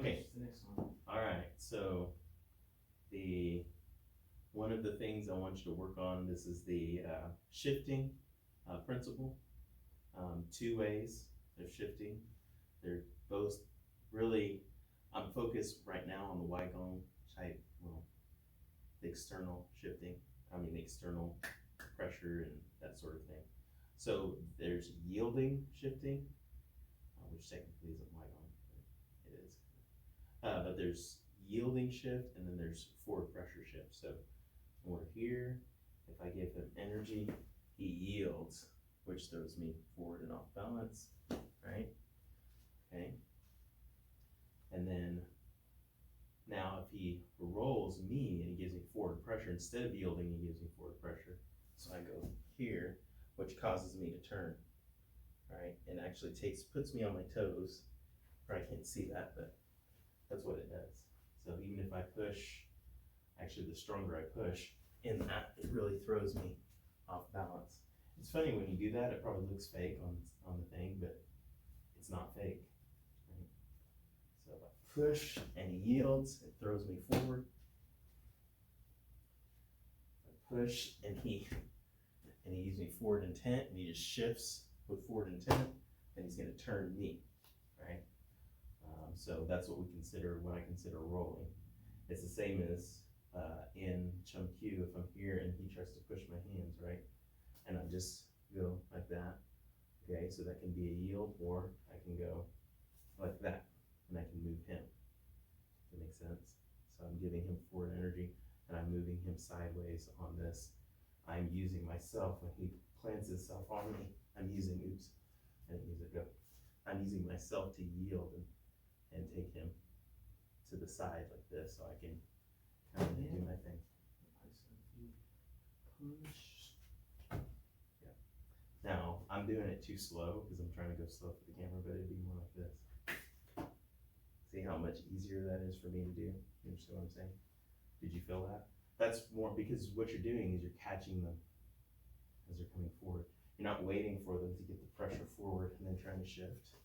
Okay. The next one. All right, so one of the things I want you to work on, this is the shifting principle. Two ways of shifting. They're both really, I'm focused right now on the Wigong type, well, the external shifting, the external pressure and that sort of thing. So there's yielding shifting, which technically isn't Wigong, but it is. But there's yielding shift and then there's forward pressure shift. So when we're here, if I give him energy, he yields, which throws me forward and off balance, right? Okay. And then now if he rolls me and he gives me forward pressure, instead of yielding, he gives me forward pressure. So I go here, which causes me to turn, right? And actually puts me on my toes. Probably can't see that, but that's what it does. So even if I push, actually the stronger I push in that, it really throws me off balance. It's funny when you do that, it probably looks fake on the thing, but it's not fake, right? So if I push and he yields, it throws me forward. If I push and he gives me forward intent and he just shifts with forward intent, then he's gonna turn me, right? So that's what I consider rolling. It's the same as in Chum Q, if I'm here and he tries to push my hands, right? And I just go like that, okay? So that can be a yield, or I can go like that, and I can move him. Does that make sense? So I'm giving him forward energy, and I'm moving him sideways on this. I'm using myself, when he plants himself on me, I didn't use it, go. I'm using myself to yield and take him to the side like this, so I can kind of do my thing. Push. Yeah. Now, I'm doing it too slow because I'm trying to go slow for the camera, but it'd be more like this. See how much easier that is for me to do? You understand what I'm saying? Did you feel that? That's more because what you're doing is you're catching them as they're coming forward. You're not waiting for them to get the pressure forward and then trying to shift.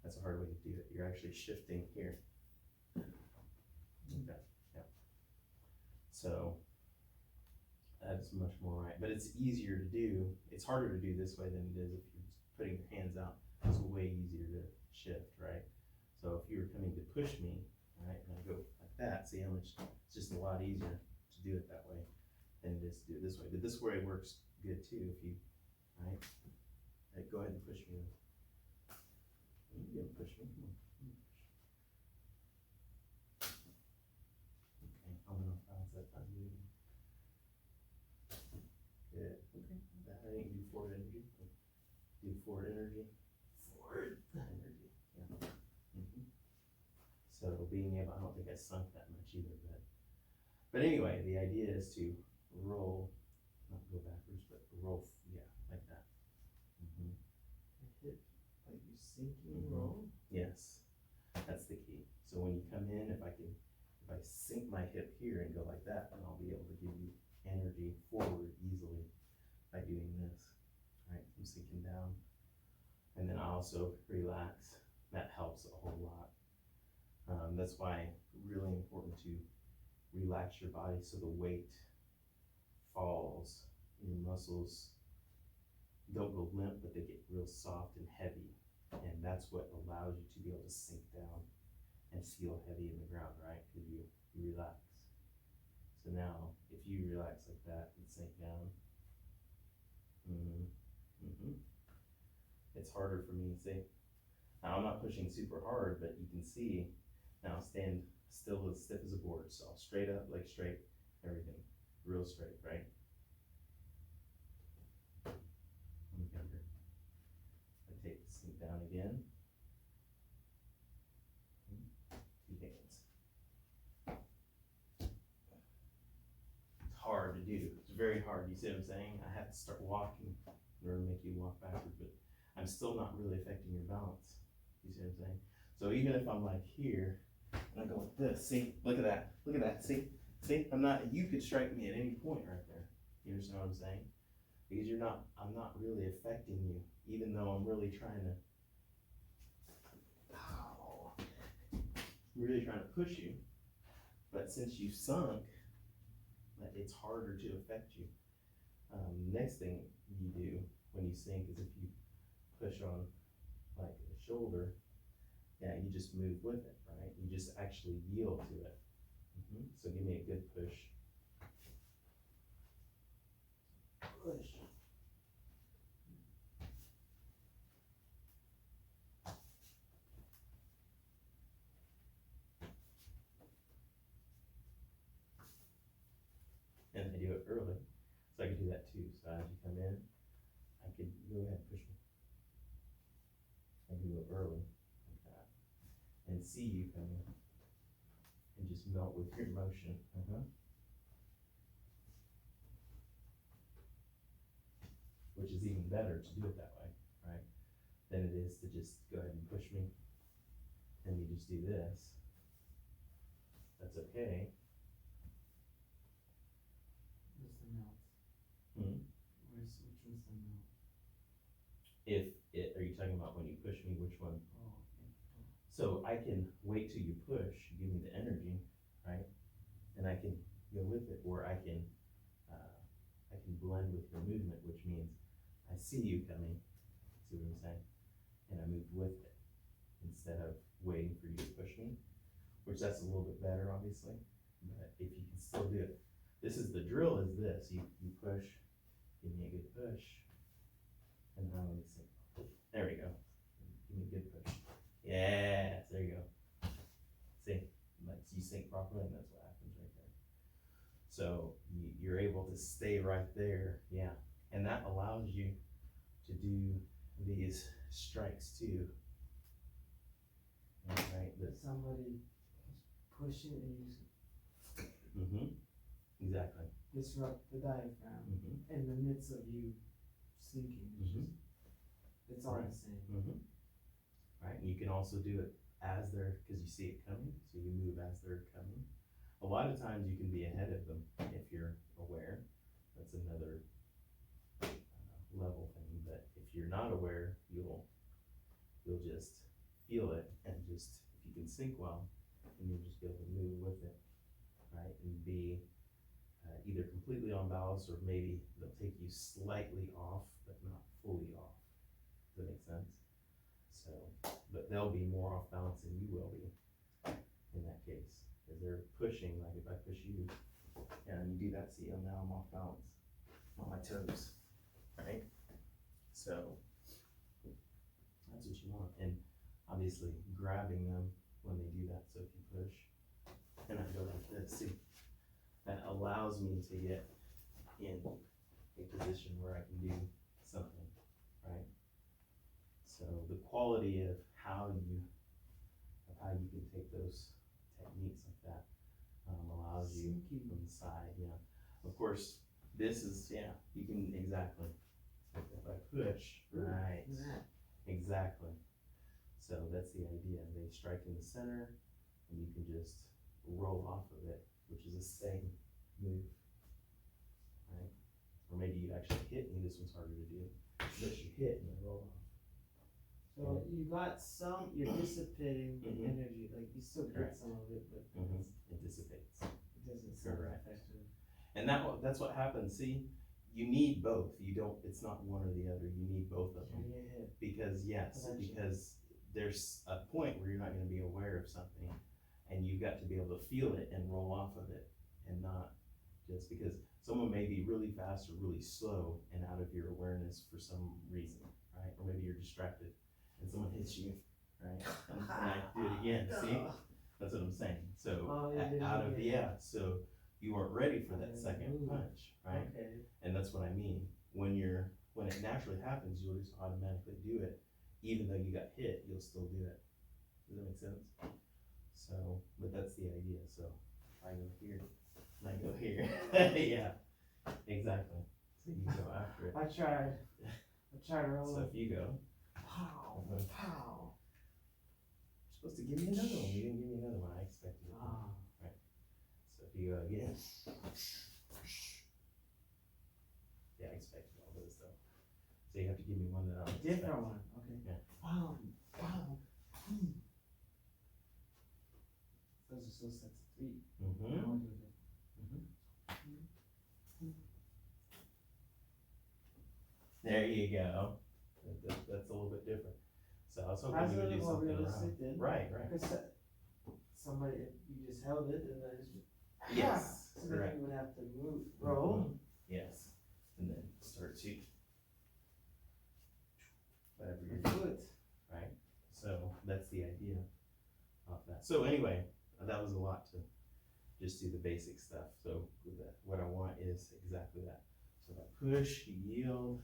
That's a hard way to do it. You're actually shifting here. Okay, yeah. So that's much more right, but it's easier to do. It's harder to do this way than it is if you're putting your hands out. It's way easier to shift, right? So if you were coming to push me, right, and I go like that, see how much, it's just a lot easier to do it that way than it is to do it this way. But this way works good too if you, right? Right, go ahead and push me. You can push me. Come on. Okay, I'm gonna bounce that on you. Good. Okay. I think do forward energy. Do forward energy. Forward energy. Yeah. So being able, I don't think I sunk that much either, but anyway, the idea is to roll, not go backwards, but roll. Yeah, like that. Hit. Like you sinking roll? Yes, that's the key. So when you come in, if I sink my hip here and go like that, then I'll be able to give you energy forward easily by doing this. Right, I'm sinking down. And then I also relax. That helps a whole lot. That's why really important to relax your body so the weight falls and your muscles don't go limp, but they get real soft and heavy. And that's what allows you to be able to sink down and feel heavy in the ground, right? Because you relax. So now, if you relax like that and sink down, it's harder for me to see. Now I'm not pushing super hard, but you can see, now stand still as stiff as a board. So straight up, like straight, everything, real straight, right? One finger. I take the sink down again. 2 hands. It's hard to do. It's very hard. You see what I'm saying? I have to start walking in order to make you walk backward, but I'm still not really affecting your balance. You see what I'm saying? So even if I'm like here, and I go like this, see, look at that, see, you could strike me at any point right there. You understand what I'm saying? Because I'm not really affecting you, even though I'm really trying to, really trying to push you, but since you sunk, it's harder to affect you. Next thing you do when you sink is if you push on like the shoulder, yeah, you just move with it, right? You just actually yield to it. So give me a good push. Push. And I do it early, so I can do that too. So as you come in, I could go ahead and push me. I can do it early, like that, and see you come in, and just melt with your motion. Which is even better to do it that way, right? Than it is to just go ahead and push me, and you just do this. That's okay. Where's the melt? Which one's the melt? Are you talking about when you push me, which one? Oh, okay. So I can wait till you push, give me the energy, right? And I can go with it, or I can blend with your movement, which means I see you coming, see what I'm saying? And I move with it instead of waiting for you to push me, which that's a little bit better, obviously. But if you can still do it, this is the drill. Is this you push, give me a good push, and now let me see. There we go. Give me a good push. Yes, there you go. See, like you sink properly, and that's what happens right there. So you're able to stay right there, yeah, and that allows you to do these strikes too. Right, If somebody pushing and you exactly. disrupt the diaphragm in the midst of you sinking. It's all the same. Right, and you can also do it as they're, because you see it coming, so you move as they're coming. A lot of times you can be ahead of them if you're aware. That's another level thing, but if you're not aware, you'll just feel it, and just, if you can sink well, then you'll just be able to move with it, right, and be either completely on balance, or maybe they'll take you slightly off, but not fully off. Does that make sense? So, but they'll be more off balance than you will be in that case, because they're pushing, like if I push you, and you do that, see, now I'm off balance on my toes, right? So that's what you want, and obviously grabbing them when they do that. So if you push, and I go like this, see, that allows me to get in a position where I can do something, right? So the quality of how you can take those techniques like that allows you from the side, yeah. Of course, this is, yeah, you can, exactly. If I push, right, exactly. So that's the idea. They strike in the center, and you can just roll off of it, which is the same move, right? Or maybe you actually hit me. This one's harder to do. But you hit and then roll off. So you got some, you're dissipating the energy, like you still get some of it, but it dissipates. It doesn't sound effective. And that's what happens. See, you need both. You don't, it's not one or the other. You need both of them. Because because there's a point where you're not going to be aware of something, and you've got to be able to feel it and roll off of it, and not just because someone may be really fast or really slow and out of your awareness for some reason, right? Or maybe you're distracted and someone hits you, right? And I do it again. See, that's what I'm saying. So so you weren't ready for that second punch, right? Okay. And that's what I mean. When it naturally happens, you'll just automatically do it. Even though you got hit, you'll still do it. Does that make sense? So, but that's the idea. So I go here, and I go here. Yeah, exactly. So you go after it. I tried earlier. So if you go, pow, pow. You're supposed to give me another one. You didn't give me another one. I expected it. Right. So if you go again. Yeah, I expected all those though. So you have to give me one that I don't Different expect. one. Okay. Yeah. Wow. Wow. two sets of three. Mm-hmm. Now we'll do it. There you go. That's a little bit different. So I was hoping That's you a would do little more something realistic around. then. Right, right. Because somebody, you just held it and then just. Yes, So then correct. you would have to move, roll. Mhm. Yes, and then start to whatever you're Your doing, foot. right? So that's the idea of that. So anyway, that was a lot to just do the basic stuff. So what I want is exactly that. So if I push, you yield.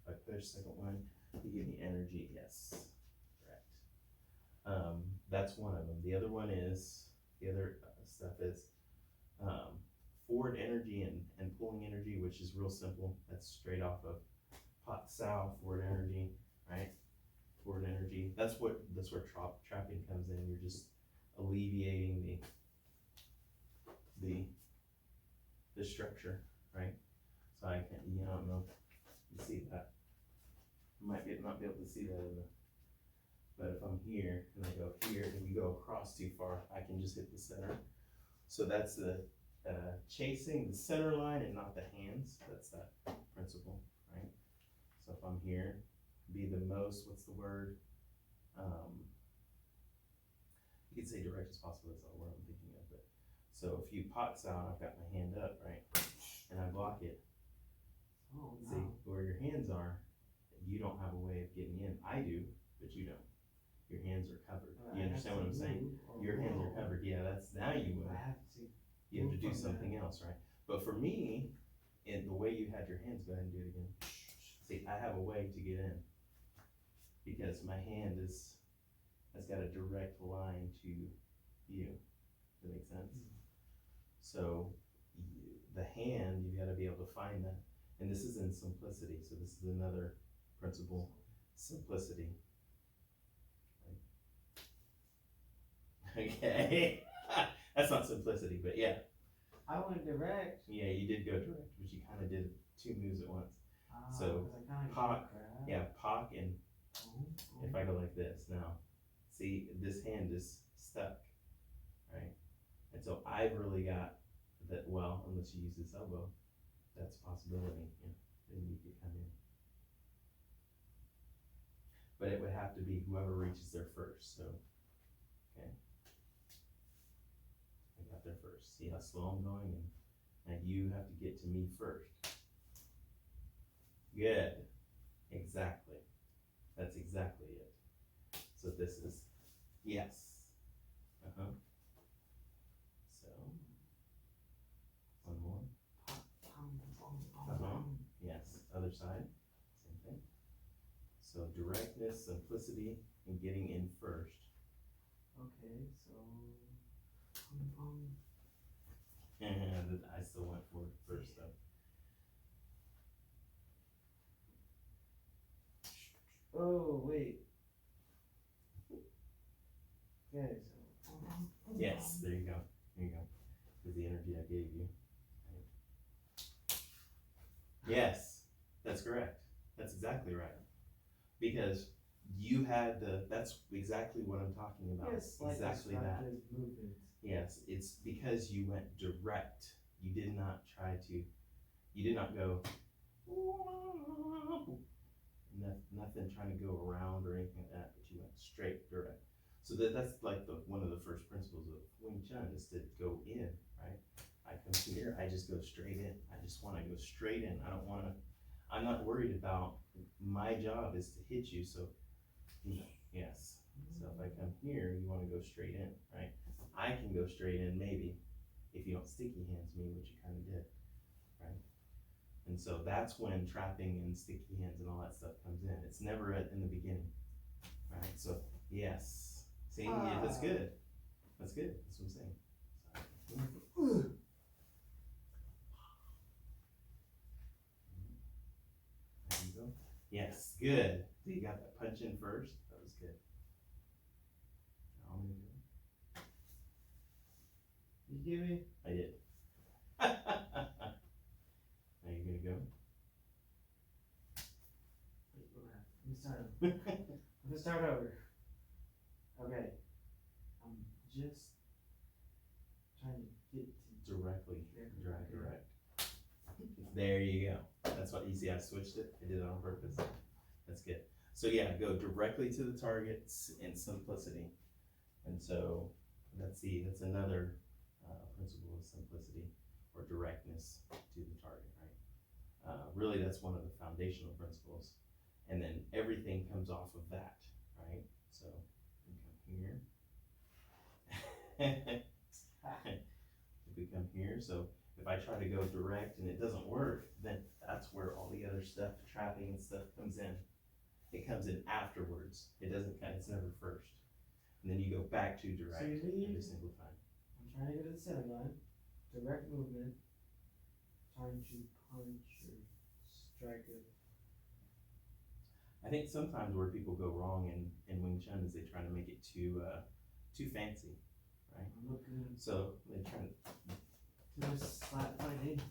If I push, second one, you give me energy. Yes, correct. That's one of them. The other one is, the other stuff is forward energy and pulling energy, which is real simple. That's straight off of pot sow, forward energy, right? Forward energy. That's where trapping comes in. You're just alleviating the structure, right? So I can't, I don't know if you see that. You might not be able to see that in the, but if I'm here and I go here and you go across too far, I can just hit the center. So that's the chasing the center line and not the hands. That's that principle, right? So if I'm here, be the most, what's the word? You could say direct as possible, that's all the word I'm thinking of. But so if you pot sound, I've got my hand up, right? And I block it. Oh, See, no. where your hands are, you don't have a way of getting in. I do, but you don't. Your hands are covered. You understand what I'm saying? Your hands are covered. Yeah, that's, now you would. I have to. You have to do Move from something else, right? But for me, in the way you had your hands, go ahead and do it again. See, I have a way to get in because my hand has got a direct line to you. Does that make sense? So the hand, you gotta be able to find that. And this is in simplicity. So this is another principle, simplicity. Okay. That's not simplicity, but yeah. I went direct. Yeah, you did go direct, but you kind of did two moves at once. So, 'cause I kinda pock, grabbed. yeah, pock, and Oh, if I go like this now, see, this hand is stuck, right? And so I've really got that, well, unless you use this elbow, that's a possibility, yeah, then you could come in. But it would have to be whoever reaches there first, so, okay. I got there first. See how slow I'm going, and now you have to get to me first. Good. Exactly. That's exactly it. So this is, yes. Uh-huh. So, one more. Uh-huh. Yes, other side, same thing. So directness, simplicity, and getting in first. Okay, so. And I still went for it first though. Oh, wait. Okay, so. Yes, there you go. There you go. With the energy I gave you. Yes, that's correct. That's exactly right. Because you had that's exactly what I'm talking about. Yes, like exactly that. destructive movement. Yes, it's because you went direct. You did not you did not go, nothing trying to go around or anything like that, but you went straight direct. So that's like one of the first principles of Wing Chun is to go in, right? I come here, I just go straight in. I just want to go straight in. I'm not worried about, my job is to hit you, so, yes. So if I come here, you want to go straight in, right? I can go straight in maybe, if you don't sticky hands me, which you kind of did, right? And so that's when trapping and sticky hands and all that stuff comes in. It's never in the beginning, right? So, yes. See, yeah, that's good. That's good. That's what I'm saying. So, there you go. Yes, good. So you got that punch in first. That was good. Now I'm gonna do it. You give me? I did. Now you're gonna go. Let me start over. Let me start over. Okay. I'm just trying to get to. Directly, Yeah. direct. There you go. That's what you see, I switched it, I did it on purpose. That's good. So yeah, go directly to the targets in simplicity. And so that's another principle of simplicity or directness to the target, right? Really, that's one of the foundational principles. And then everything comes off of that, right? So we come here. If we come here, so if I try to go direct and it doesn't work, then that's where all the other stuff, trapping and stuff comes in. It comes in afterwards. It doesn't it's never first. And then you go back to direct So you leave. every single time. I'm trying to get to the center line, direct movement, trying to punch or strike it. I think sometimes where people go wrong in Wing Chun is they try to make it too fancy, right? I'm looking So they try to, to this flat fighting.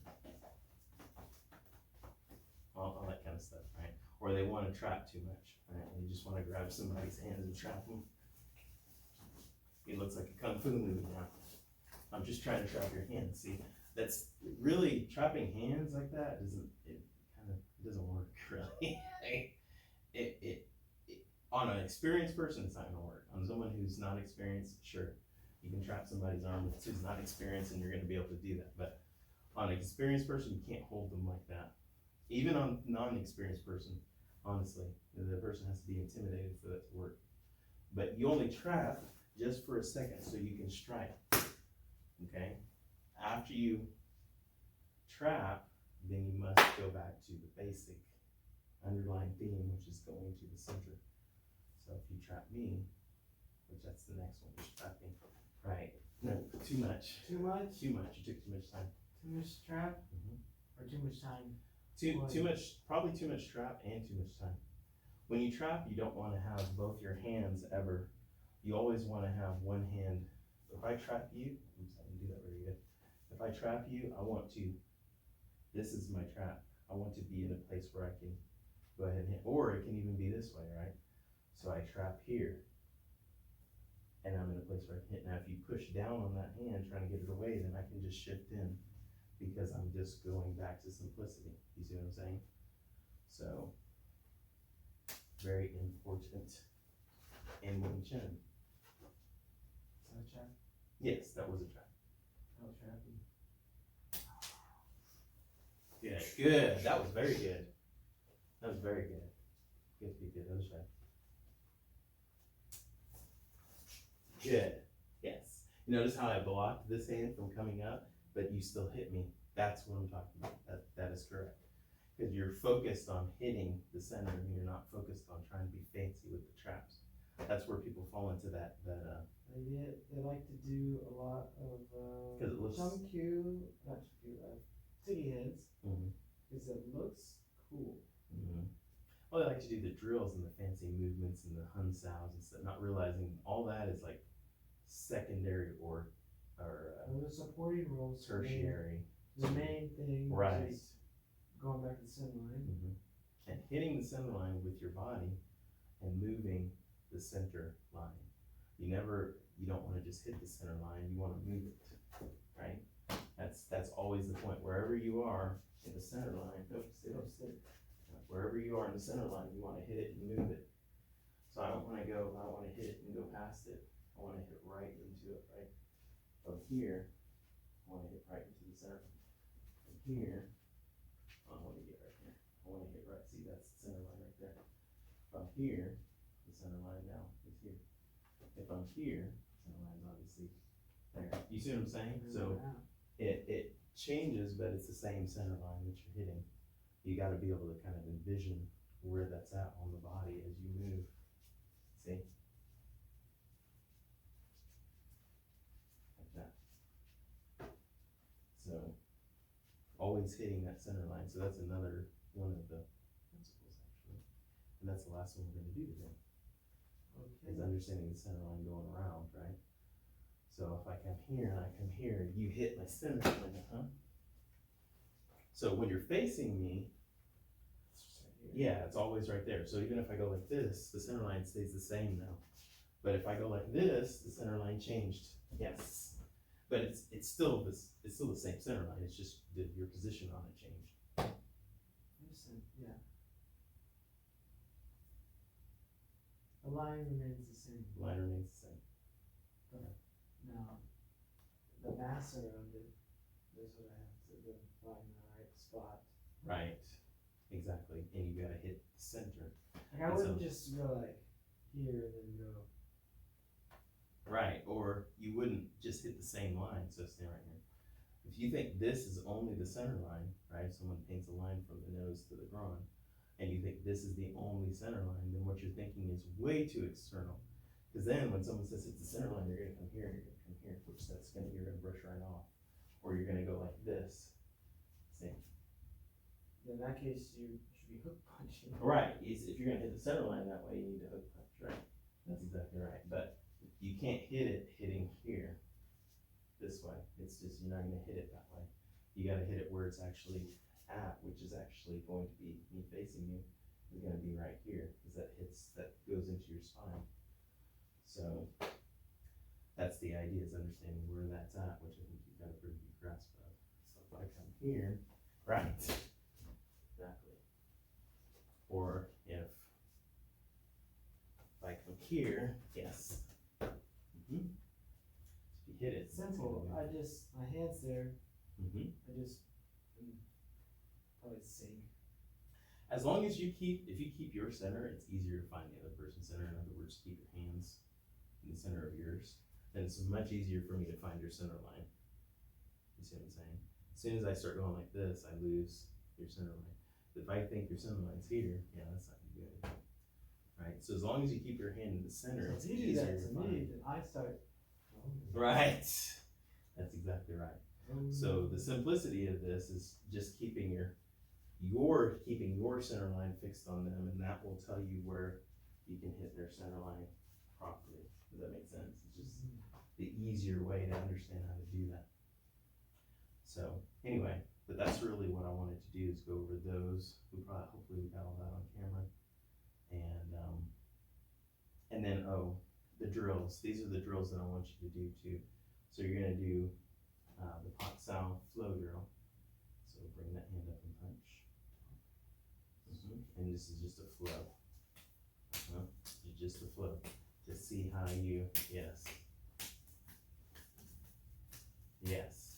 all that kind of stuff, right? Or they want to trap too much, right? They just want to grab somebody's hands and trap them. It looks like a kung fu movie now. I'm just trying to trap your hands. See, that's really trapping hands like that doesn't work really. it on an experienced person, it's not gonna work. On someone who's not experienced, sure, you can trap somebody's arm who's not experienced, and you're gonna be able to do that. But on an experienced person, you can't hold them like that. Even on non-experienced person, honestly, the person has to be intimidated for that to work. But you only trap just for a second so you can strike, okay? After you trap, then you must go back to the basic underlying theme, which is going to the center. So if you trap me, which that's the next one, is trapping, right? No, too much. Too much? Too much, you took too much time. Too much trap? Mhm. Or too much time? Too much, probably too much trap and too much time. When you trap, you don't wanna have both your hands ever. You always wanna have one hand. If I trap you, oops, I didn't do that very good. If I trap you, this is my trap. I want to be in a place where I can go ahead and hit, or it can even be this way, right? So I trap here, and I'm in a place where I can hit. Now, if you push down on that hand, trying to get it away, then I can just shift in, because I'm just going back to simplicity. You see what I'm saying? So, very important in Wing Chun. Is that a trap? Yes, that was a trap. Oh, trapping. Yeah, good. That was very good. That was very good. Good. Other side. Good. Yes. You notice how I blocked this hand from coming up, but you still hit me. That's what I'm talking about. That is correct. Because you're focused on hitting the center, and you're not focused on trying to be fancy with the traps. That's where people fall into that. They like to do a lot of Because it looks. sticky heads, Mhm. because it looks cool. Mhm. Well, they like to do the drills and the fancy movements and the Hun Saos and stuff, not realizing all that is like secondary or The supporting roles. tertiary. The main thing Right. is going back to the center line. Mhm. And hitting the center line with your body and moving the center line. You don't wanna just hit the center line, you wanna move it, right? That's always the point. Wherever you are in the center line, wherever you are in the center line, you wanna hit it and move it. So I don't wanna hit it and go past it. I wanna hit right into it, right? From here, I wanna hit right into the center. From here, I wanna get right here. I wanna hit right, see, that's the center line right there. From here, the center line now is here. If I'm here, center line's obviously there. You see what I'm saying? So it changes, but it's the same center line that you're hitting. You gotta be able to kind of envision where that's at on the body as you move. See? Like that. So, always hitting that center line. So that's another one of the principles, actually. And that's the last one we're gonna do today. Is understanding the center line going around, right? So if I come here and I come here, you hit my center line, huh? So when you're facing me, yeah, it's always right there. So even if I go like this, the center line stays the same now. But if I go like this, the center line changed. Yes. But it's still the same center line, it's just your position on it changed. Interesting, yeah. The line remains the same. The line remains the same. Now, the mass around it, that's what I have to do, find the right spot. Right, exactly, and you gotta hit the center. Like I wouldn't just go like here and then go. Right, or you wouldn't just hit the same line, so stay right here. If you think this is only the center line, right, someone paints a line from the nose to the groin, and you think this is the only center line, then what you're thinking is way too external. Because then when someone says it's the center line, you're gonna come here, and you're gonna come here, which you're gonna brush right off. Or you're gonna go like this. See? In that case, you should be hook punching. Right, if you're gonna hit the center line that way, you need to hook punch, right? That's exactly right, but you can't hit it hitting here, this way. It's just, you're not gonna hit it that way. You gotta hit it where it's actually at, which is actually going to be, me facing you, is gonna be right here, because that goes into your spine. So, that's the idea, is understanding where that's at, which I think you've got a pretty good grasp of. So if I come here, right, exactly. Or if I come here, yes. If you hit it. Simple, my hand's there, Mm-hmm. probably sink. As long as if you keep your center, it's easier to find the other person's center. In other words, keep your hands in the center of yours. Then it's much easier for me to find your center line. You see what I'm saying? As soon as I start going like this, I lose your center line. If I think your center line's here, yeah, that's not good. Right? So as long as you keep your hand in the center, So it's if you do easier that to to find. me, then I start. Right. That's exactly right. So the simplicity of this is just keeping your center line fixed on them, and that will tell you where you can hit their center line properly. Does that make sense? It's just the easier way to understand how to do that. So anyway, but that's really what I wanted to do, is go over those. Hopefully we got all that on camera. And then, the drills. These are the drills that I want you to do too. So you're gonna do the pot sound flow drill. So bring that hand up and punch. And this is just a flow. Just a flow. To see how you, yes. Yes.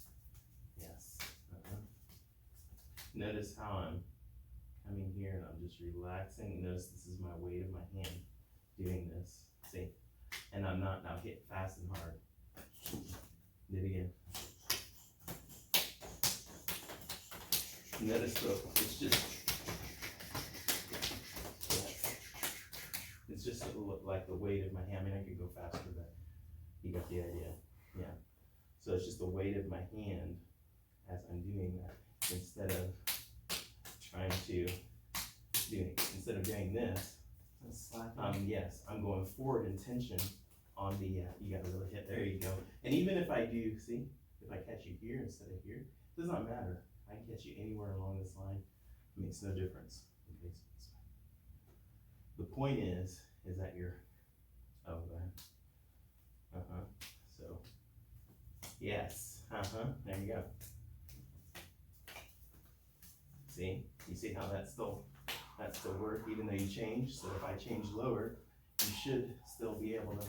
Yes. Notice how I'm coming here and I'm just relaxing. Notice this is my weight of my hand doing this. See? And I'm not now hit fast and hard. Do it again. Notice though, it's just like the weight of my hand. I mean, I could go faster, but you got the idea. Yeah. So it's just the weight of my hand as I'm doing that, instead of doing this. Yes, I'm going forward in tension on the, you gotta really hit, there you go. And even if I do, see, if I catch you here instead of here, it does not matter. I can catch you anywhere along this line, it makes no difference. Okay, so the point is that you're, go ahead. So, yes, there you go. See, you see how that's still work, even though you change. So if I change lower, you should still be able to.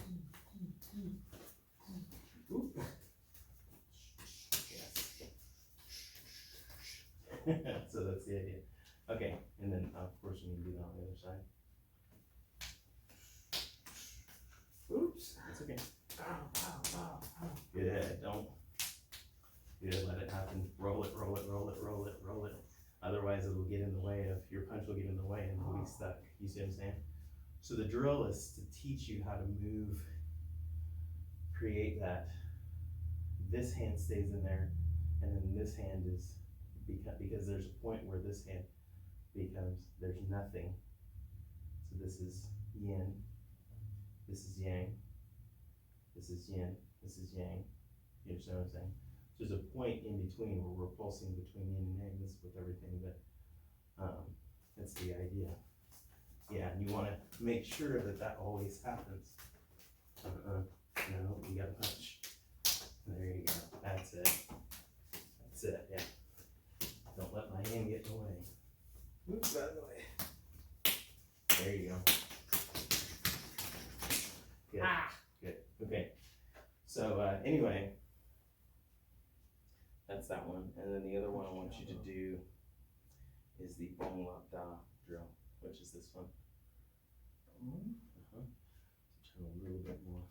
Oop. Yes. So that's the idea. Okay, and then of course you need to do that on the other side. Oops, that's okay. Good, good, let it happen. Roll it. Otherwise it'll get in the way of, your punch will get in the way and we'll be stuck. You see what I'm saying? So the drill is to teach you how to move, create that. This hand stays in there, and then this hand is, because there's a point where this hand becomes, there's nothing. So this is yin, this is yang, this is yin, this is yang. You understand what I'm saying? There's a point in between where we're pulsing between yin and yang. This is with everything, but that's the idea. Yeah, and you want to make sure that always happens. No, you gotta punch. There you go. Good. Good. Okay. So anyway, that's that one. And then the other one I want you to do is the Bong Lap Da drill, which is this one. Uh-huh. So turn a little bit more.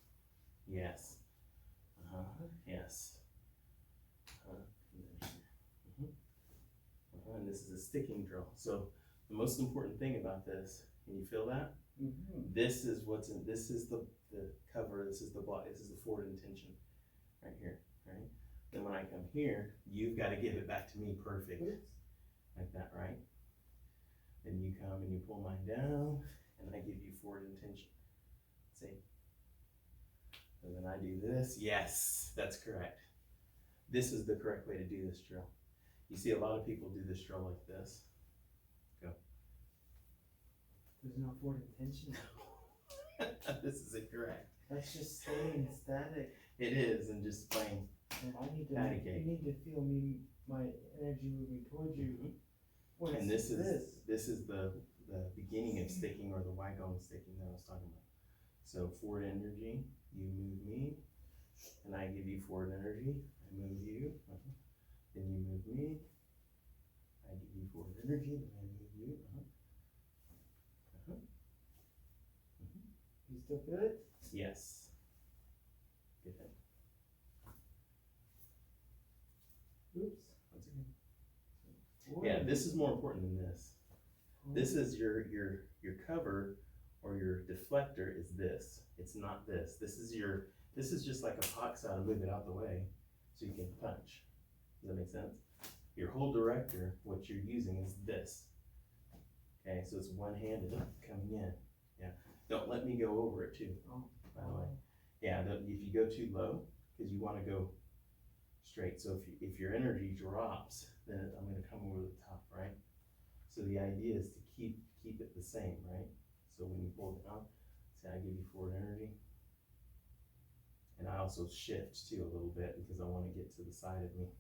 Yes. Uh-huh. Yes. Uh-huh. And then here. Uh-huh. And this is a sticking drill. So the most important thing about this, can you feel that? This is what's in, this is the cover, this is the block, this is the forward intention, right here, right? Then when I come here, you've got to give it back to me perfect, like that, right? Then you come and you pull mine down, and I give you forward intention, see? And then I do this, yes, that's correct. This is the correct way to do this drill. You see a lot of people do this drill like this. Go. There's no forward intention. This is incorrect. That's just staying static. It is, and just plain. And I need to, Patty cake. you need to feel me, my energy moving towards you. When And it's this is the beginning of sticking, or the Wagong sticking that I was talking about. So forward energy, you move me, and I give you forward energy. I move you, then you move me. I give you forward energy, then I move you. You still feel it? Yes. Good. Oops. Once again. Yeah, this is more important than this. This is your cover, or your deflector is this. It's not this. This is just like a pox out to move it out the way so you can punch. Does that make sense? Your whole director, what you're using is this. Okay, so it's one-handed coming in. Yeah. Don't let me go over it too, by the way. Yeah, if you go too low, because you want to go straight. So if your energy drops, then I'm going to come over the top, right? So the idea is to keep it the same, right? So when you pull down, see, I give you forward energy. And I also shift too a little bit because I want to get to the side of me.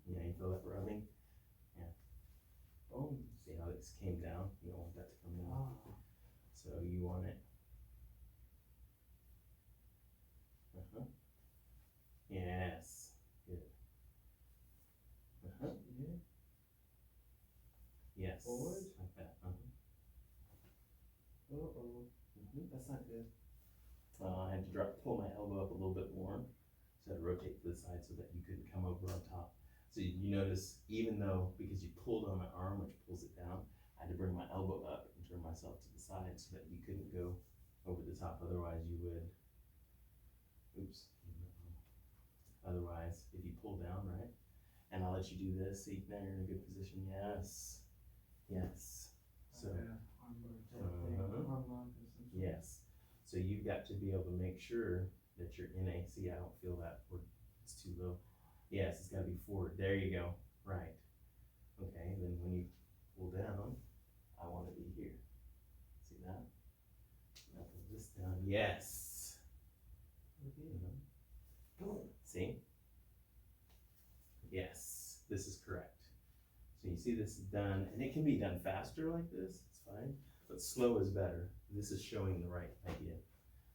Yeah, you feel that rubbing? Yeah. Boom. See how this came down? You don't want that to come down. So you want it. Yes. Good. Yes. Forward? Like that. That's not good. I had to pull my elbow up a little bit more. So I had to rotate to the side so that you couldn't come over on top. So you notice, even though, because you pulled on my arm, which pulls it down, I had to bring my elbow up and turn myself to the side so that you couldn't go over the top. Otherwise you would, oops. Otherwise, if you pull down, right? And I'll let you do this, see, now you're in a good position. Yes. Yes. So, yes. So you've got to be able to make sure that you're in a, see, I don't feel that, it's too low. Yes, it's gotta be forward. There you go. Right. Okay, then when you pull down, I wanna be here. See that? Now pull this down. Yes. See? Yes, this is correct. So you see this is done, and it can be done faster like this, it's fine, but slow is better. This is showing the right idea.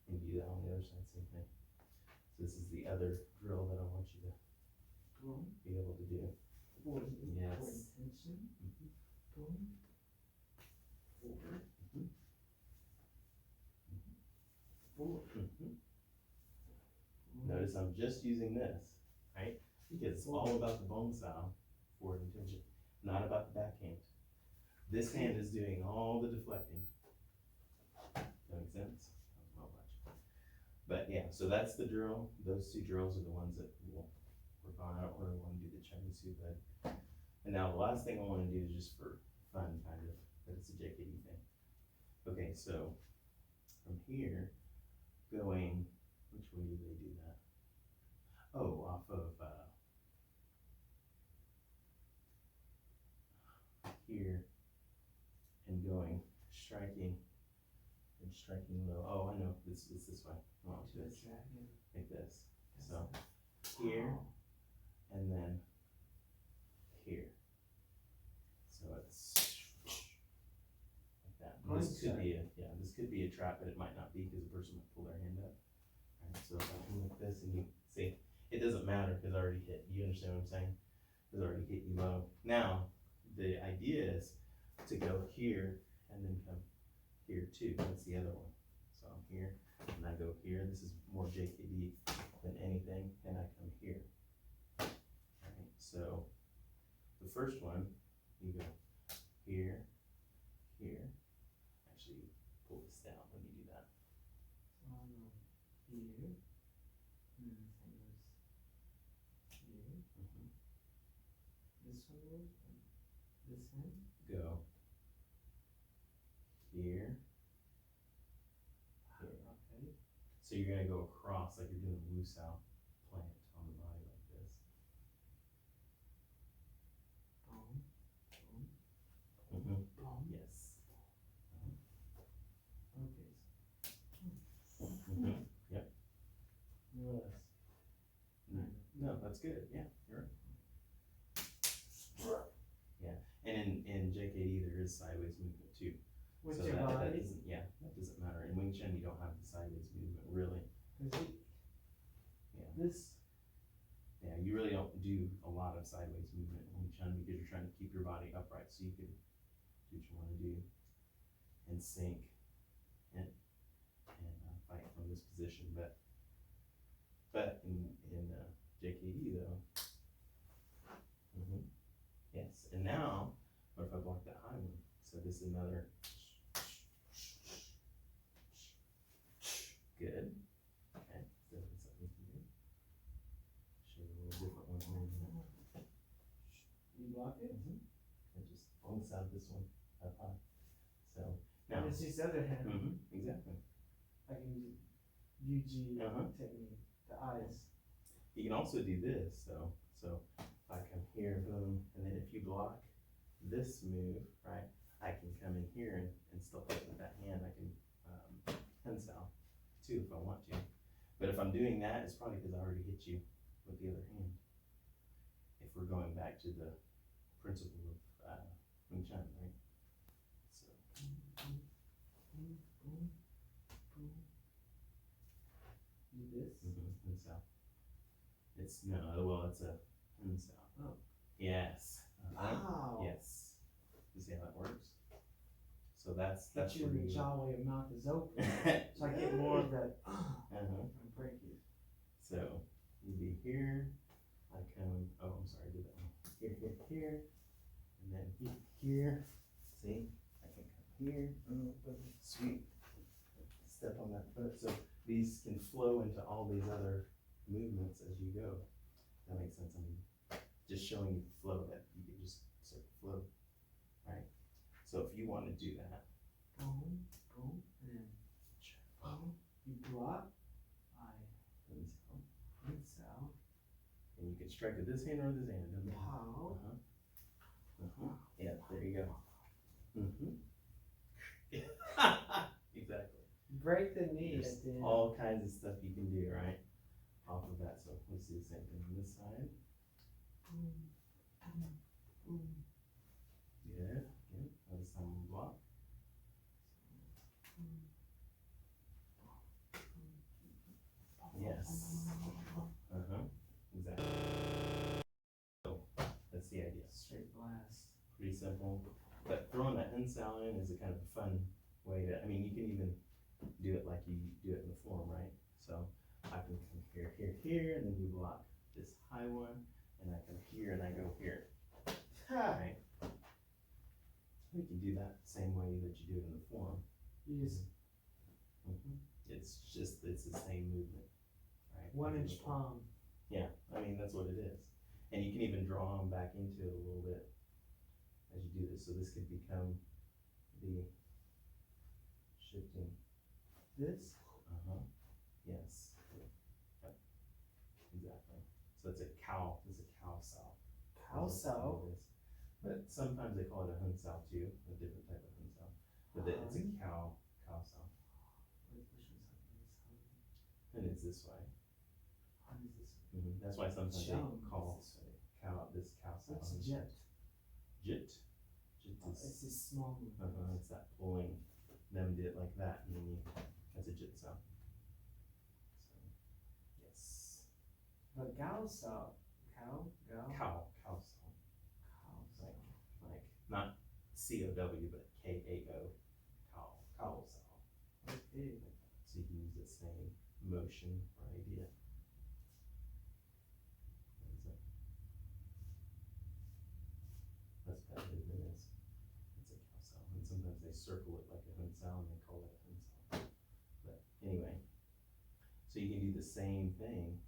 And do that on the other side, same thing. So this is the other drill that I want you to be able to do. Yes. Notice I'm just using this, right? Because it's all about the bone style, forward intention, not about the backhand. This hand is doing all the deflecting. That makes sense? Not much. But yeah, so that's the drill. Those two drills are the ones that we'll work on. I don't really want to do the Chinese soup bed. And now the last thing I want to do is just for fun, kind of, but it's a JKD thing. Okay, so from here, going, which way do they do that? Oh, off of here and going, striking and striking low. Oh, I know, this is this way. Oh, this, like this. So here and then here. could be a trap, but it might not be, because the person might pull their hand up. Right, so if I come like this and you see, it doesn't matter because I already hit, you understand what I'm saying? Because I already hit you low. Now, the idea is to go here and then come here too, that's the other one. So I'm here, and I go here, this is more JKD than anything, and I come here. Right, so the first one, you go here, here. Actually, you pull this down when you do that. So I'll go here, and then this thing goes here. Mhm. This one goes, and this end. Go here, here. Okay. So you're gonna go across like you're doing a Wu Sao plant on the body like this. Boom, boom, Mm-hmm. boom. Yes. Okay. Mm-hmm. Yep. More or less. No, that's good. Yeah, you're right. Yeah, and in JKD there is sideways movement too. With So your that body. doesn't, yeah, that doesn't matter. In Wing Chun you don't have the sideways movement really. Cause it, Yeah. this, Yeah, you really don't do a lot of sideways movement in Wing Chun because you're trying to keep your body upright so you can do what you want to do and sink and fight from this position. But in JKD though, yes. And now, what if I block that high one? So this is another. Good. Okay, so that's something we can do. Show you a little different one here in a minute. you block it? And just on the side of this one, up high. So now. And it's this other hand, Exactly. I can use UG Uh-huh. technique, the eyes. You can also do this, so if I come here, boom, and then if you block this move, right, I can come in here and still hit with that hand. I can hand south too if I want to. But if I'm doing that, it's probably because I already hit you with the other hand. If we're going back to the principle of Wing Chun, right? So. Boom, boom, boom. Do this. Hand south. It's no, well, it's a hand south. Oh. Yes. Wow. Yes. You see how that works? So that's Hit you in where the you. jaw while your mouth is open, so I get more of that, and break it. So you'd be here, I come, oh, I'm sorry, I did that one. Here, here, here, and then here, see? I can come here, sweep, step on that foot. So these can flow into all these other movements as you go. That makes sense. I mean, just showing you the flow that you can just sort of flow, right? So if you want to do that, Boom, boom, and then boom, you block, and so, and south, and you can strike with this hand or this hand, it doesn't matter. pow. Yeah, there you go. Exactly. Break the knee There's at the end. all kinds of stuff you can do, right? Off of that, so let's do the same thing on this side. Boom, boom, boom. Good, good. Now this time we block. Yes. Exactly. So that's the idea. Straight blast. Pretty simple. But throwing that insal in is a kind of a fun way to, I mean, you can even do it like you do it in the form, right? So I can come here, here, here, and then you block this high one, and I come here and I go here. Right? We can do that the same way that you do it in the form. You just It's the same movement, right? 1 inch palm. Yeah, I mean, that's what it is. And you can even draw them back into it a little bit as you do this. So this could become the shifting. This? Yes. Yep. Exactly. So it's a cow sao. Cow sao? But sometimes they call it a hun sao too, a different type of hun sao. But it's a cow sao. Wait, which one's on this? And it's this way. How is this? That's why sometimes they Chum call is this way. this cow sao. What's jet? Jit. Jit Oh, is, it's this small movement. it's that pulling them did it like that, and then you, that's a jit sao. So, yes. But Gao Sao, Gao? Cow sao. Gao Sao. Like, not C-O-W, but K-A-O, cow sao. That's big. So you can use the same motion or idea. What is that? That's better than this. It's a cow sao, and sometimes they circle it like a hun sao, and they call it a hun sao. But anyway, so you can do the same thing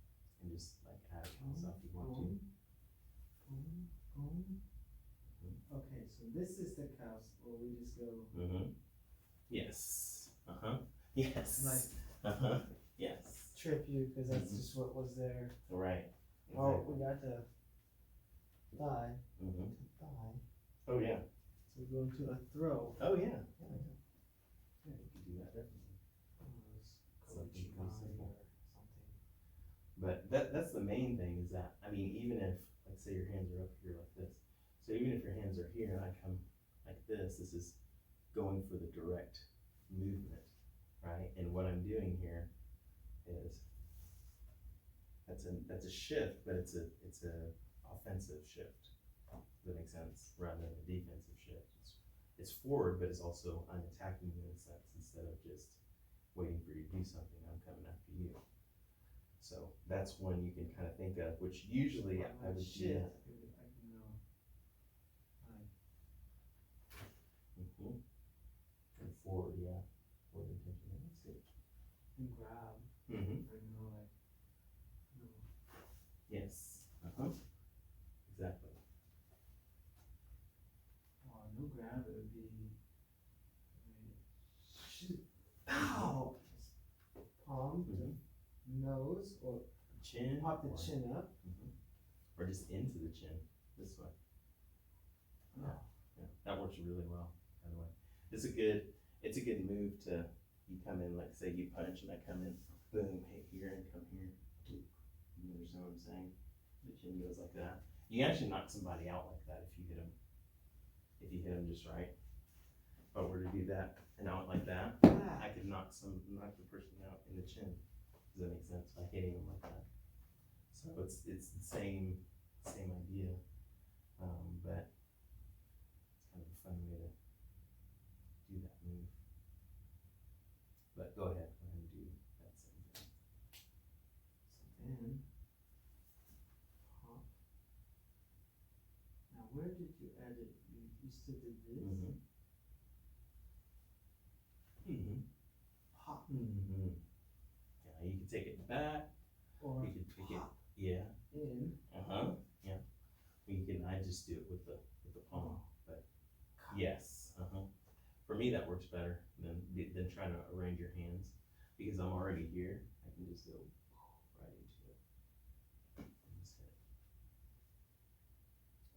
and just like add a cow sao if you want to. Okay, so this is the cow, or we just go. Yes. Yes. Like- Yes. Trip you, because that's just what was there. Right. Oh, we got the thigh, Mm-hmm. thigh, Oh yeah. so we go into a throw. Oh yeah. Yeah, you can do that definitely. Something pretty simple. But that's the main thing is that, I mean, even if, like say your hands are up here like this, so even if your hands are here and I come like this is going for the direct movement, right? And what I'm doing here is, that's a shift, but it's a offensive shift. Does that make sense? Rather than a defensive shift. It's forward, but it's also, I'm attacking you in a sense, instead of just waiting for you to do something, I'm coming after you. So that's one you can kind of think of, which usually I would do that. And forward, yeah, forward intention, that's good. And grab, Mm-hmm. I know, like, Yes, exactly. no grab, it would be, shoot, ow! Palm, nose, or Chin. pop the or- chin up. Or just into the chin, this way. Yeah. Yeah, that works really well, by the way. It's a good move to, you come in, like say you punch and I come in, boom, hit here and come here. You understand what I'm saying? The chin goes like that. You can actually knock somebody out like that if you hit them. If you hit them just right. If I were to do that and I went like that, I could knock the person out in the chin. Does that make sense? By hitting them like that. So it's the same idea, but it's kind of a fun way to do that move. But go ahead and do that same thing. So then, pop. Now where did you edit? You still did this? Pop. Yeah, you can take it back. Or You can take it. pop Yeah. in. Yeah. I just do it with the palm. But yes. For me, that works better than trying to arrange your hands, because I'm already here. I can just go right into it and just hit.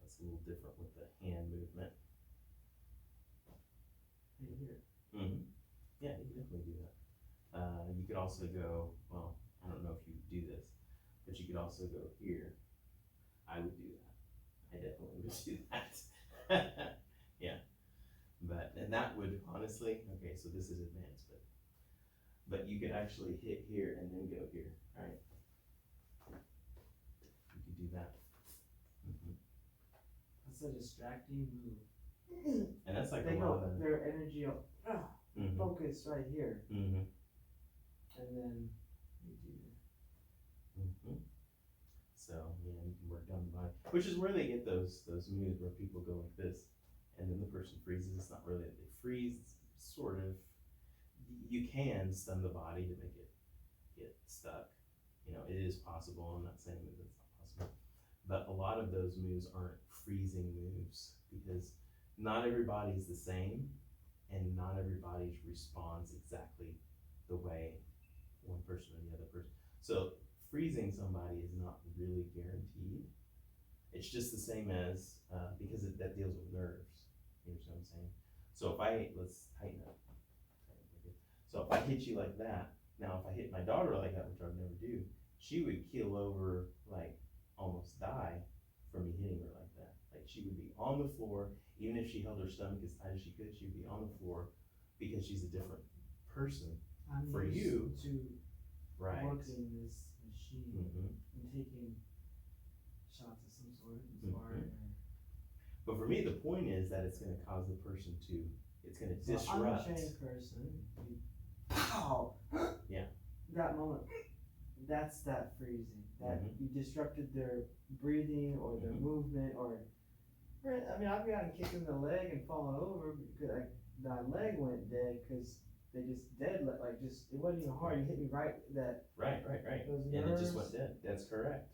That's a little different with the hand movement. Right here. Yeah, you can definitely do that. You could also go, well, I don't know if you would do this, but you could also go here. I would do that. I definitely would do that. Yeah. And that would honestly, okay, so this is advanced, but you could actually hit here and then go here, right? You could do that. That's a distracting move. And that's like They a lot go, of. their energy up, focus right here, and then you do. So yeah, you can work down the body, which is where they get those moves where people go like this, and then the person freezes. It's not really that they freeze, sort of. You can stun the body to make it get stuck. It is possible. I'm not saying that it's not possible, but a lot of those moves aren't freezing moves because not everybody's the same, and not everybody responds exactly the way one person or the other person. So freezing somebody is not really guaranteed. It's just the same as, because that deals with nerves. You understand what I'm saying? So let's tighten up. So if I hit you like that, now if I hit my daughter like that, which I would never do, she would keel over, like almost die from me hitting her like that. Like she would be on the floor, even if she held her stomach as tight as she could, she would be on the floor because she's a different person. I'm For used you, to right? working this machine Mm-hmm. and taking shots of some sort, Mhm. sparring But for me, the point is that it's going to cause the person to, it's going to or. So I'm a disrupt. trained person. You, pow! Yeah. That moment, that's that freezing. That Mhm. you disrupted their breathing or their Mhm. movement or I mean, I've gotten kicked in the leg and fallen over because my leg went dead because they just dead like just it wasn't even hard. You hit me right that Right. those And it just nerves. went dead. That's correct.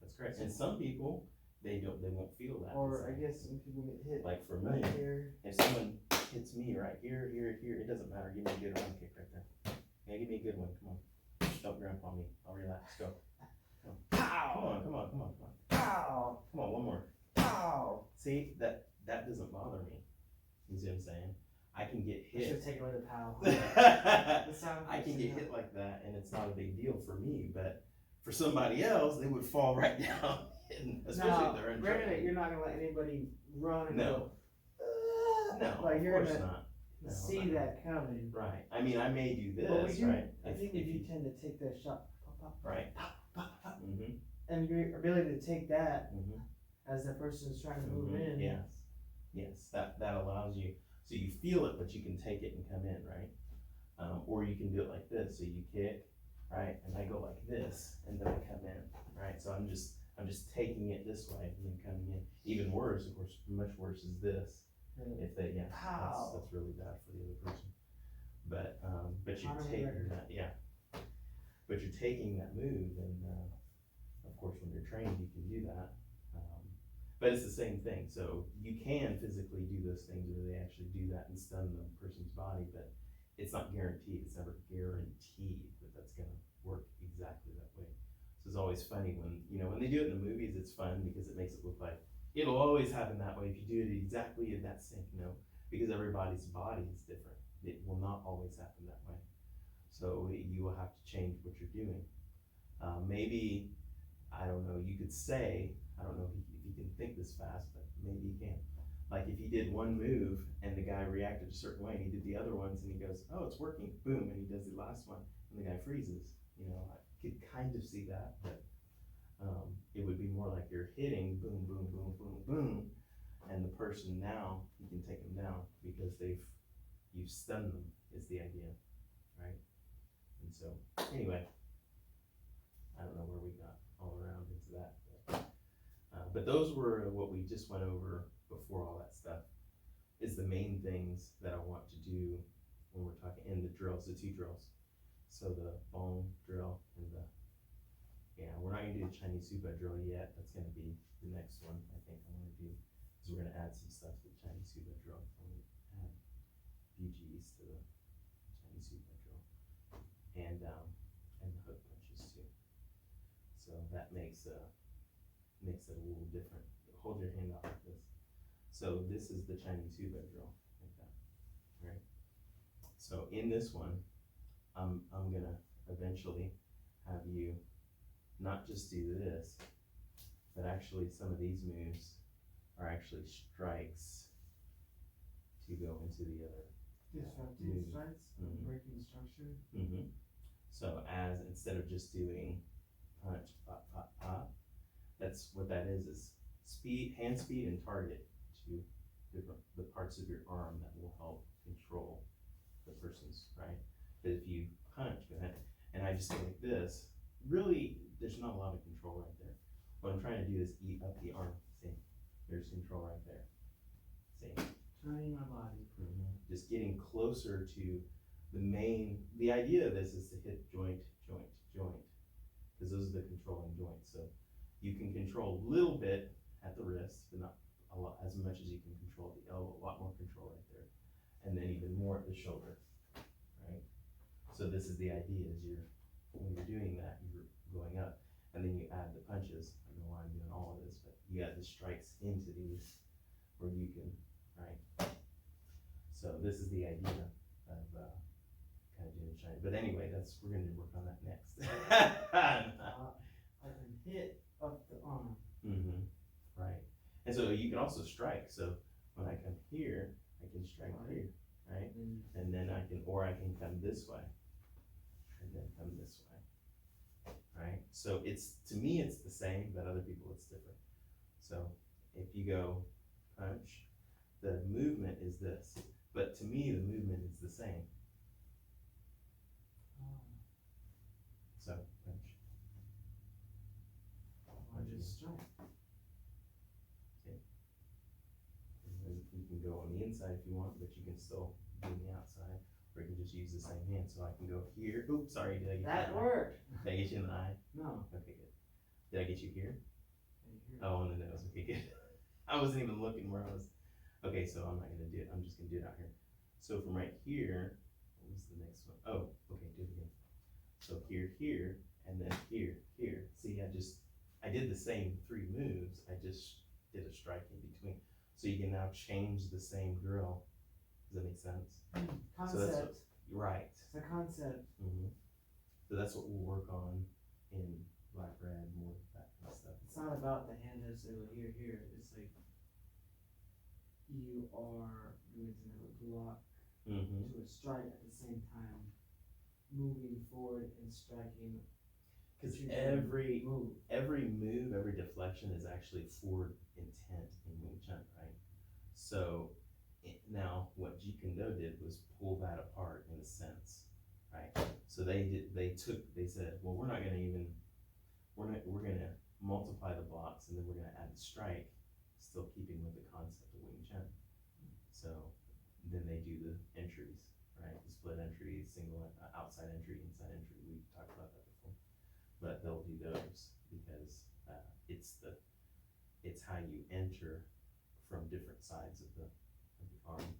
That's correct. And some people, they won't feel that. Or I It's guess when people get hit like for right me, here. if someone hits me right here, it doesn't matter. Give me a good run kick right there. Yeah, give me a good one. Come on. Don't grandpa me. I'll relax. Go. Pow! Come on. Pow! Come on, one more. Pow! See, that doesn't bother me. You see what I'm saying? I can get I should have hit. taken away the pow. I can get hit like that, and it's not a big deal for me, but for somebody else, they would fall right down, especially Now, if they're in granted, trouble. you're not gonna let anybody run and No. go. No, Like of you're course gonna not. No, see no. that coming. Right. I mean, I may do this, But we do. right? I think we do tend to take that shot. Pop, pop, Right. pop, pop, pop. Mm-hmm. And your ability to take that Mm-hmm. as the person is trying to move in. Yes. That allows you, so you feel it, but you can take it and come in, right? Or you can do it like this, so you kick, right? And I go like this, and then I come in, right? So I'm just taking it this way and then coming in. Even worse, of course, much worse is this. If they, that's really bad for the other person. But you're taking that, but you're taking that move, and of course, when you're trained, you can do that. But it's the same thing. So you can physically do those things where they actually do that and stun the person's body, but it's not guaranteed. It's never guaranteed that that's going to work exactly that way. So it's always funny when they do it in the movies. It's fun because it makes it look like it'll always happen that way if you do it exactly in that sync. No, because everybody's body is different. It will not always happen that way. So you will have to change what you're doing. Maybe, I don't know, you could say, I don't know if you can think this fast, but maybe you can. Like if he did one move and the guy reacted a certain way and he did the other ones and he goes, oh, it's working, boom, and he does the last one and the guy freezes. I could kind of see that, but it would be more like you're hitting boom, boom, boom, boom, boom, and the person now, you can take them down because you've stunned them is the idea, right? And so, anyway, I don't know where we got all around into that. But those were what we just went over before all that stuff, is the main things that I want to do when we're talking in the drills, the two drills. So the bong drill and we're not gonna do the Chinese Supa drill yet. That's gonna be the next one I think I wanna do, because we're gonna add some stuff to the Chinese Supa drill. I'm gonna add BGs to the Chinese Supa drill. And the hook punches too. So that makes it a little different. Hold your hand out like this. So this is the Chinese Supa drill, like that, right? So in this one, I'm gonna eventually have you not just do this, but actually some of these moves are actually strikes to go into the other. Disrupting strikes, Mhm. breaking structure. Mm-hmm. So instead of just doing punch, pop, pop, pop, that's what that is speed, hand speed and target to the parts of your arm that will help control the person's, right? But if you punch, go ahead, and I just go like this, really, there's not a lot of control right there. What I'm trying to do is eat up the arm, see? There's control right there, see? Turning my body. Mm-hmm. Just getting closer to the idea of this is to hit joint, because those are the controlling joints. So you can control a little bit at the wrist, but not a lot, as much as you can control the elbow, a lot more control right there. And then even more at the shoulder, right? So this is the idea, is when you're doing that, you're going up, and then you add the punches. I don't know why I'm doing all of this, but you add the strikes into these where you can, right? So this is the idea of kind of doing China. But anyway, we're gonna work on that next. I can hit up the arm. Mm-hmm. Right. And so you can also strike. So when I come here, I can strike here, right? Mm. And then I can come this way, and then come this way, right? So to me, it's the same, but other people, it's different. So if you go punch, the movement is this, but to me, the movement is the same. Oh, So punch. or just strike. And then you can go on the inside if you want, but you can still do on the outside, or you can just use the same hand. So I can go here. Oops, sorry, did I get you? That worked. Did I get you in the eye? No. Okay, good. Did I get you here? Right here. Oh, on the nose. Okay, good. I wasn't even looking where I was. Okay, so I'm not gonna do it. I'm just gonna do it out here. So from right here, what was the next one? Oh, okay, do it again. So here, here, and then here, here. See, I did the same 3 moves. I just did a strike in between. So you can now change the same drill. Does that make sense? So that's Concept. Right. It's a concept. So that's what we'll work on in black red, more of that kind of stuff. It's not about the hand that's over here, here. It's like you are doing a block to a strike at the same time, moving forward and striking. Because You every move. move, every deflection is actually forward intent in Wing Chun, right? So now what Jeet Kune Do did was pull that apart in a sense, right? So they said, well, we're gonna multiply the blocks, and then we're gonna add the strike, still keeping with the concept of Wing Chun. So then they do the entries, right? The split entries, single outside entry, inside entry. We talked about that before, but they'll do those because it's how you enter from different sides of the arm.